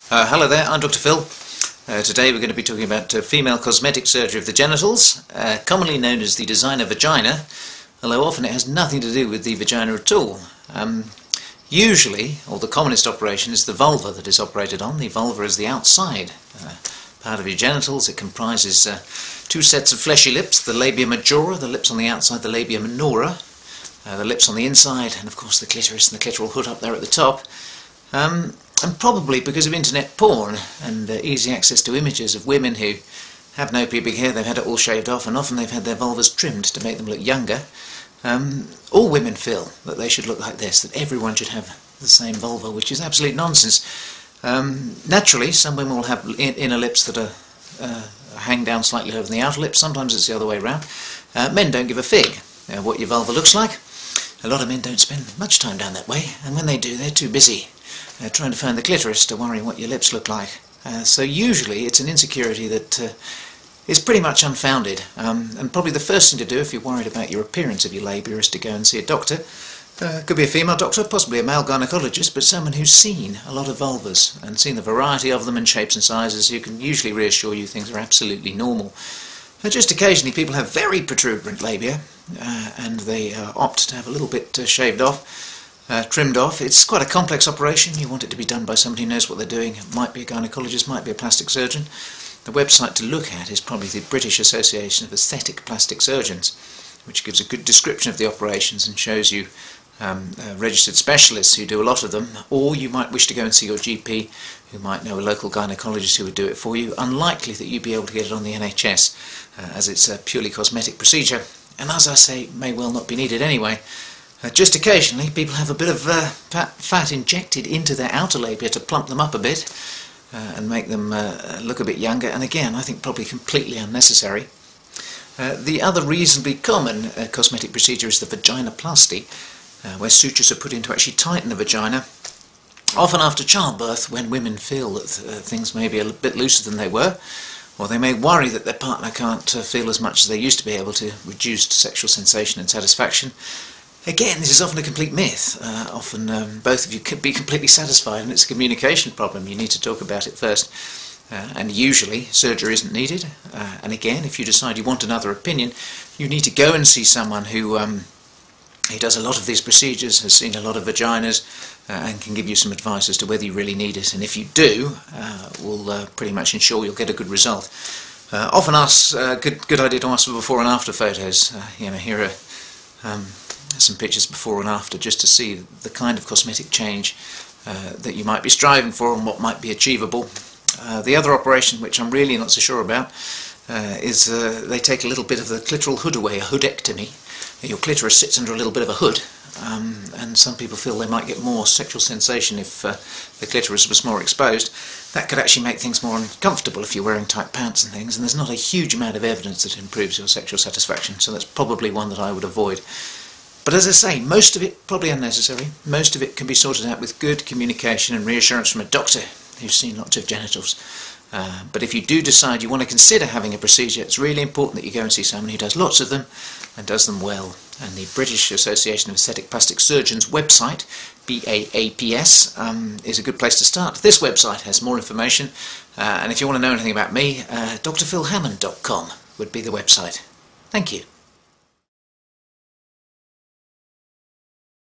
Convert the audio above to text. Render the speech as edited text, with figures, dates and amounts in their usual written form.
Hello there, I'm Dr Phil. Today we're going to be talking about female cosmetic surgery of the genitals, commonly known as the designer vagina, although often it has nothing to do with the vagina at all. Usually, or the commonest operation, is the vulva that is operated on. The vulva is the outside part of your genitals. It comprises two sets of fleshy lips, the labia majora, the lips on the outside, the labia minora, the lips on the inside, and of course the clitoris and the clitoral hood up there at the top. And probably because of internet porn and easy access to images of women who have no pubic hair, they've had it all shaved off, and often they've had their vulvas trimmed to make them look younger. All women feel that they should look like this, that everyone should have the same vulva, which is absolute nonsense. Naturally, some women will have inner lips that are hang down slightly over the outer lips. Sometimes it's the other way around. Men don't give a fig what your vulva looks like. A lot of men don't spend much time down that way, and when they do, they're too busy trying to find the clitoris to worry what your lips look like. So usually it's an insecurity that is pretty much unfounded, and probably the first thing to do if you're worried about your appearance of your labia is to go and see a doctor. Could be a female doctor, possibly a male gynecologist, but someone who's seen a lot of vulvas and seen the variety of them in shapes and sizes, who can usually reassure you things are absolutely normal. Just occasionally people have very protuberant labia, and they opt to have a little bit shaved off, trimmed off. It's quite a complex operation. You want it to be done by somebody who knows what they're doing. It might be a gynecologist, might be a plastic surgeon. The website to look at is probably the British Association of Aesthetic Plastic Surgeons, which gives a good description of the operations and shows you registered specialists who do a lot of them, or you might wish to go and see your GP, who might know a local gynecologist who would do it for you. Unlikely that you'd be able to get it on the NHS, as it's a purely cosmetic procedure, and as I say, may well not be needed anyway. Just occasionally people have a bit of fat injected into their outer labia to plump them up a bit and make them look a bit younger, and again I think probably completely unnecessary. The other reasonably common cosmetic procedure is the vaginoplasty, where sutures are put in to actually tighten the vagina, often after childbirth, when women feel that things may be a bit looser than they were, or they may worry that their partner can't feel as much as they used to be able to, reduced sexual sensation and satisfaction. Again, this is often a complete myth. Often both of you could be completely satisfied, and it's a communication problem. You need to talk about it first. And usually surgery isn't needed. And again, if you decide you want another opinion, you need to go and see someone who does a lot of these procedures, has seen a lot of vaginas, and can give you some advice as to whether you really need it. And if you do, we'll pretty much ensure you'll get a good result. Often ask, good idea to ask for before and after photos. Here are some pictures before and after, just to see the kind of cosmetic change that you might be striving for and what might be achievable. The other operation, which I'm really not so sure about, is they take a little bit of the clitoral hood away, a hoodectomy. Your clitoris sits under a little bit of a hood, and some people feel they might get more sexual sensation if the clitoris was more exposed. That could actually make things more uncomfortable if you're wearing tight pants and things, and there's not a huge amount of evidence that it improves your sexual satisfaction, so that's probably one that I would avoid. But as I say, most of it probably unnecessary. Most of it can be sorted out with good communication and reassurance from a doctor who's seen lots of genitals. But if you do decide you want to consider having a procedure, it's really important that you go and see someone who does lots of them and does them well. And the British Association of Aesthetic Plastic Surgeons website, BAAPS, is a good place to start. This website has more information, and if you want to know anything about me, drphilhammond.com would be the website. Thank you.